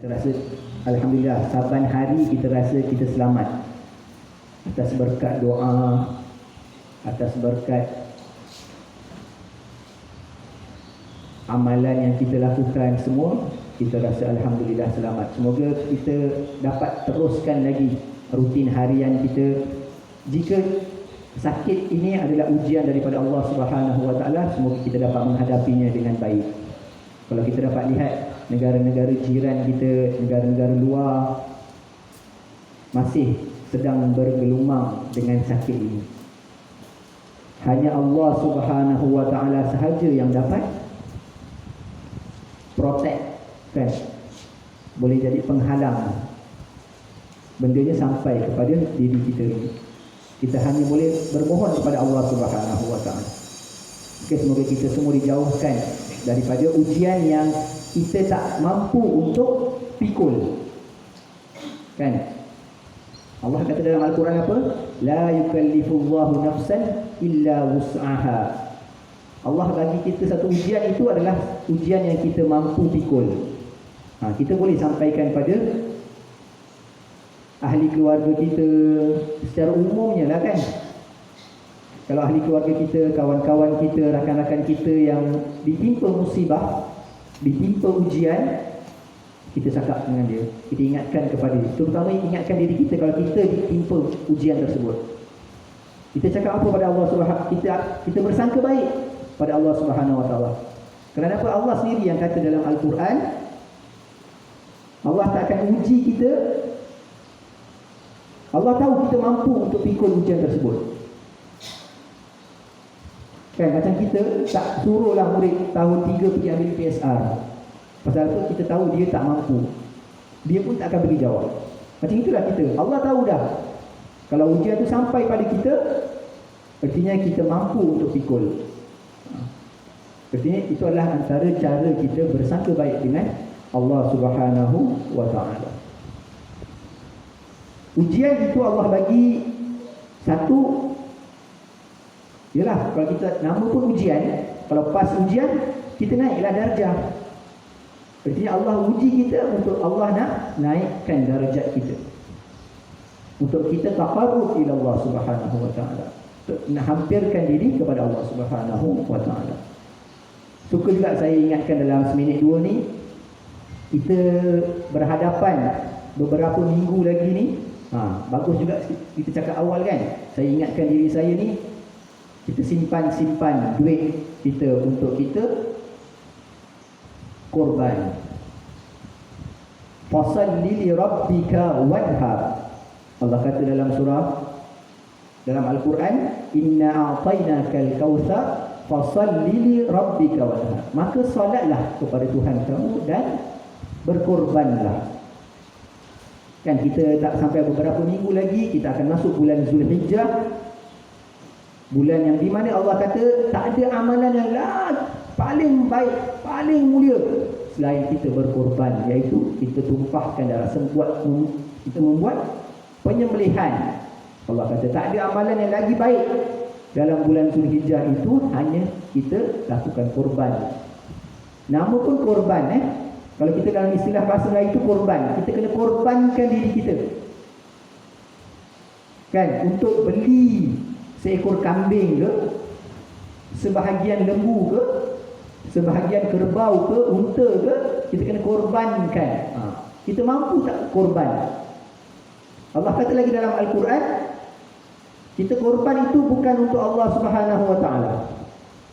Kita rasa alhamdulillah saban hari kita rasa kita selamat atas berkat doa, atas berkat amalan yang kita lakukan semua, kita rasa alhamdulillah selamat. Semoga kita dapat teruskan lagi rutin harian kita. Jika sakit ini adalah ujian daripada Allah Subhanahu Wa Taala, semoga kita dapat menghadapinya dengan baik. Kalau kita dapat lihat negara-negara jiran kita, negara-negara luar masih sedang bergelumang dengan sakit ini. Hanya Allah Subhanahu Wa Taala sahaja yang dapat protect, kan? Boleh jadi penghalang bendanya sampai kepada diri kita ini. Kita hanya boleh bermohon kepada Allah Subhanahu Wa Taala. Okay, semoga kita semua dijauhkan daripada ujian yang kita tak mampu untuk pikul, kan? Allah kata dalam Al-Quran apa? La yukallifullahu nafsan illa wus'aha. Allah bagi kita satu ujian, itu adalah ujian yang kita mampu pikul. Kita boleh sampaikan pada ahli keluarga kita secara umumnya lah, kan? Kalau ahli keluarga kita, kawan-kawan kita, rakan-rakan kita yang ditimpa musibah, ditimpa ujian, kita cakap dengan dia, kita ingatkan kepada dia. Terutama ingatkan diri kita kalau kita ditimpa ujian tersebut. Kita cakap apa pada Allah Subhanahu, kita bersangka baik pada Allah Subhanahu Wa Taala. Kerana apa? Allah sendiri yang kata dalam Al-Quran, Allah tak akan uji kita. Allah tahu kita mampu untuk pikul ujian tersebut. Kan, macam kita tak suruhlah murid tahun 3 pergi ambil PSR. Pasal apa? Kita tahu dia tak mampu. Dia pun tak akan bagi jawab. Macam itulah kita. Allah tahu dah, kalau ujian tu sampai pada kita, artinya kita mampu untuk pikul. Artinya itu adalah antara cara kita bersangka baik dengan Allah Subhanahu Wa Taala. Ujian itu Allah bagi satu, yalah, kalau kita nama pun ujian. Kalau pas ujian, kita naiklah darjah. Artinya Allah uji kita untuk Allah nak naikkan darjat kita, untuk kita taqarrub ila Allah Subhanahu Wa Taala, untuk nak hampirkan diri kepada Allah Subhanahu Wa Taala. Suka juga saya ingatkan dalam seminit dua ni, kita berhadapan beberapa minggu lagi ni. Bagus juga kita cakap awal, kan? Saya ingatkan diri saya ni, kita simpan duit kita untuk kita korban. Fasalli li rabbika wanhar. Allah kata dalam surah, dalam Al-Quran, inna a'tainakal kautsar fasalli li rabbika wanhar. Maka solatlah kepada Tuhan kamu dan berkorbanlah. Kan, kita tak sampai beberapa minggu lagi, kita akan masuk bulan Zulhijjah, bulan yang di mana Allah kata tak ada amalan yang paling baik, paling mulia selain kita berkorban, iaitu kita tumpahkan darah, kita membuat penyembelihan. Allah kata tak ada amalan yang lagi baik dalam bulan Zulhijjah itu, hanya kita lakukan korban. Nama pun korban, Kalau kita dalam istilah bahasa Melayu itu korban, kita kena korbankan diri kita, kan? Untuk beli seekor kambing ke, sebahagian lembu ke, sebahagian kerbau ke, unta ke, kita kena korbankan. Kita mampu tak korban? Allah kata lagi dalam Al-Quran, kita korban itu bukan untuk Allah Subhanahu Wa Taala.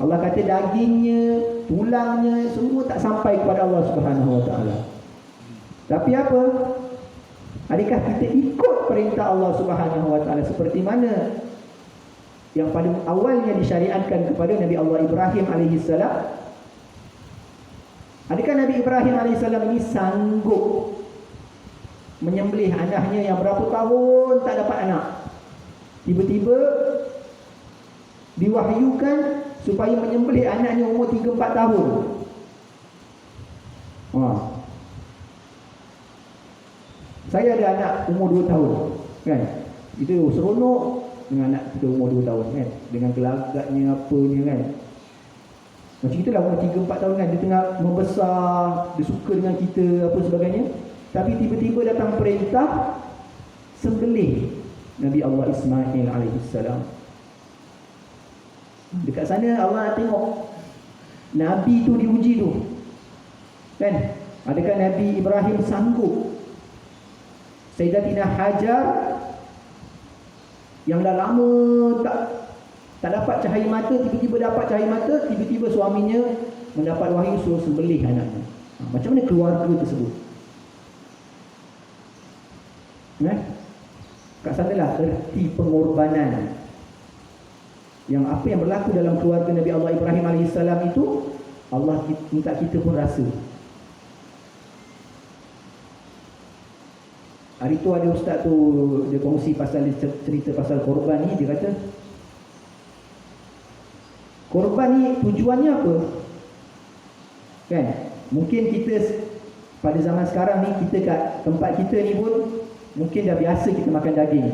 Allah kata dagingnya, tulangnya, semua tak sampai kepada Allah Subhanahu Wa Taala. Tapi apa? Adakah kita ikut perintah Allah Subhanahu Wa Taala seperti mana yang pada awalnya disyariatkan kepada Nabi Allah Ibrahim alaihissalam? Adakah Nabi Ibrahim alaihissalam ini sanggup menyembelih anaknya yang berapa tahun tak dapat anak? Tiba-tiba diwahyukan supaya menyembelih anaknya umur 3-4 tahun. Saya ada anak umur 2 tahun, kan? Itu seronok dengan anak kita umur 2 tahun, kan? Dengan gelagaknya apanya, kan? Macam itulah umur 3-4 tahun, kan? Dia tengah membesar, dia suka dengan kita, apa sebagainya. Tapi tiba-tiba datang perintah sembelih Nabi Allah Ismail alaihissalam. Dekat sana Allah nak tengok Nabi tu diuji tu, kan? Adakah Nabi Ibrahim sanggup? Sayyidatina Hajar yang dah lama tak dapat cahaya mata, tiba-tiba dapat cahaya mata, tiba-tiba suaminya mendapat wahyu suruh sembelih anaknya. Macam mana keluarga tersebut? Kat sanalah erti pengorbanan. Yang apa yang berlaku dalam keluarga Nabi Allah Ibrahim AS itu, Allah minta kita pun rasa. Hari tu ada ustaz tu, dia kongsi pasal, cerita pasal korban ni. Dia kata korban ni tujuannya apa? Kan? Mungkin kita pada zaman sekarang ni, kita kat tempat kita ni pun mungkin dah biasa kita makan daging,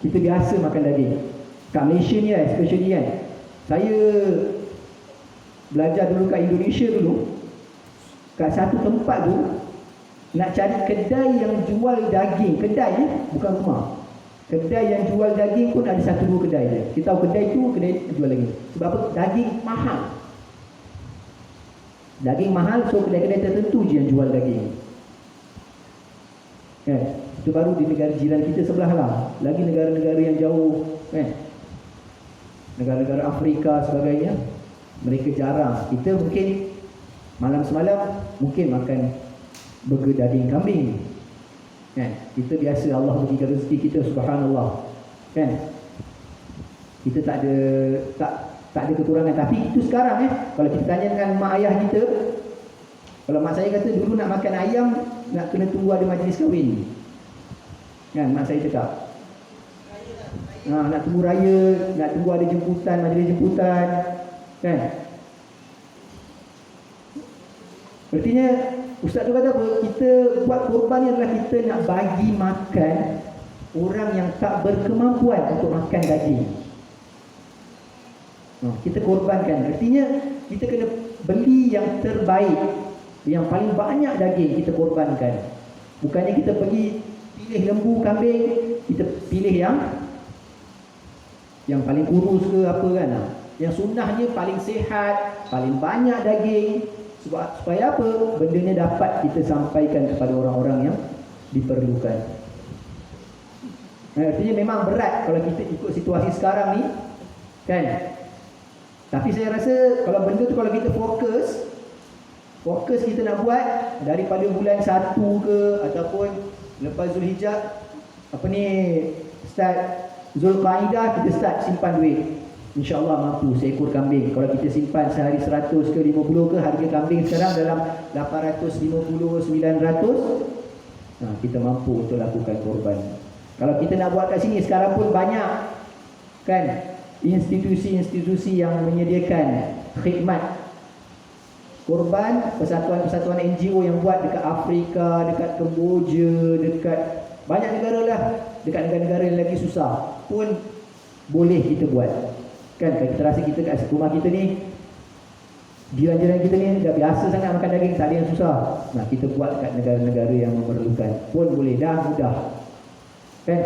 kita biasa makan daging. Kat Malaysia ni especially kan, saya belajar dulu kat Indonesia dulu, kat satu tempat tu nak cari kedai yang jual daging, kedai bukan rumah, kedai yang jual daging pun ada 1-2 kedai je. Kita tahu kedai tu kedai jual daging. Sebab apa? Daging mahal. Daging mahal, so kedai-kedai tertentu je yang jual daging. Kan? Itu baru di negara jiran kita sebelah lah. Lagi negara-negara yang jauh, kan? Negara-negara Afrika sebagainya, mereka jarang. Kita mungkin malam semalam mungkin makan burger daging kambing, kan? Kita biasa, Allah berikan rezeki kita, subhanallah, kan? Kita tak ada kekurangan. Tapi itu sekarang kalau kita tanya dengan mak ayah kita, kalau mak saya kata dulu nak makan ayam nak kena tunggu ada majlis kahwin, kan? Mak saya cakap nak tunggu raya, nak tunggu ada jemputan, majlis jemputan, kan? Artinya ustaz tu kata apa? Kita buat korban ni adalah kita nak bagi makan orang yang tak berkemampuan untuk makan daging. Kita korbankan. Artinya kita kena beli yang terbaik, yang paling banyak daging kita korbankan. Bukannya kita pergi pilih lembu, kambing, kita pilih yang paling kurus ke apa kan. Yang sunnahnya paling sihat, paling banyak daging. Supaya apa? Bendanya dapat kita sampaikan kepada orang-orang yang diperlukan. Artinya memang berat kalau kita ikut situasi sekarang ni, kan? Tapi saya rasa kalau benda tu, kalau kita fokus kita nak buat daripada bulan 1 ke, ataupun lepas Zulhijjah, start Zulqaidah, kita start simpan duit. InsyaAllah mampu seekor kambing. Kalau kita simpan sehari 100 ke 50 ke, harga kambing sekarang dalam 850-900, kita mampu untuk lakukan korban. Kalau kita nak buat kat sini, sekarang pun banyak, kan, institusi-institusi yang menyediakan khidmat korban, persatuan-persatuan NGO yang buat dekat Afrika, dekat Kemboja, dekat banyak negara lah, dekat negara-negara yang lagi susah pun boleh kita buat. Kan, kita rasa kita kat rumah kita ni, jiran-jiran kita ni dah biasa sangat makan daging, tak ada yang susah. Nah, kita buat kat negara-negara yang memerlukan pun boleh, dah mudah. Kan?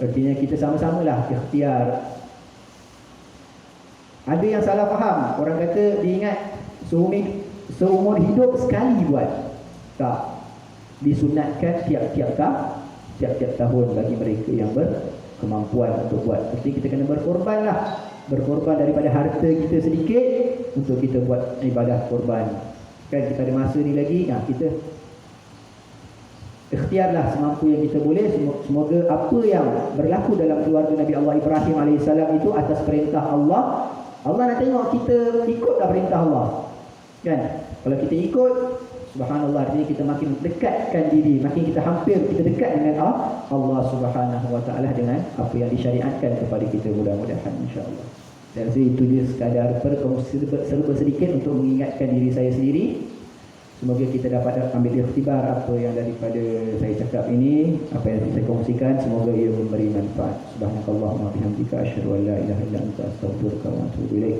Artinya kita sama-samalah ikhtiar. Ada yang salah faham, orang kata dia ingat seumur hidup sekali buat. Tak, disunatkan tiap-tiap tahun bagi mereka yang berkemampuan untuk buat. Jadi kita kena berkorban lah, berkorban daripada harta kita sedikit untuk kita buat ibadah korban. Kan, kita ada masa ni lagi, kita ikhtiarlah semampu yang kita boleh. Semoga apa yang berlaku dalam keluarga Nabi Allah Ibrahim AS itu atas perintah Allah. Allah nak tengok kita ikut tak perintah Allah, kan? Kalau kita ikut, subhanallah, artinya kita makin dekatkan diri, makin kita hampir, kita dekat dengan Allah Subhanahu Wa Taala dengan apa yang disyariatkan kepada kita, mudah-mudahan insya-Allah. Dan itu dia sekadar serba sedikit untuk mengingatkan diri saya sendiri. Semoga kita dapat ambil ikhtibar apa yang daripada saya cakap ini, apa yang saya kongsikan, semoga ia memberi manfaat. Subhanakallahumma bihamdika asyhadu an la ilaha illa anta astaghfiruka wa atubu ilaik.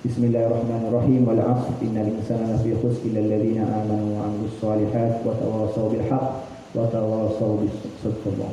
Bismillahirrahmanirrahim. Wal 'asr innal insana lafi khusr illa alladziina aamanu wa 'amilus shalihaati wa tawassaw bil haqq wa tawassaw bis sabr.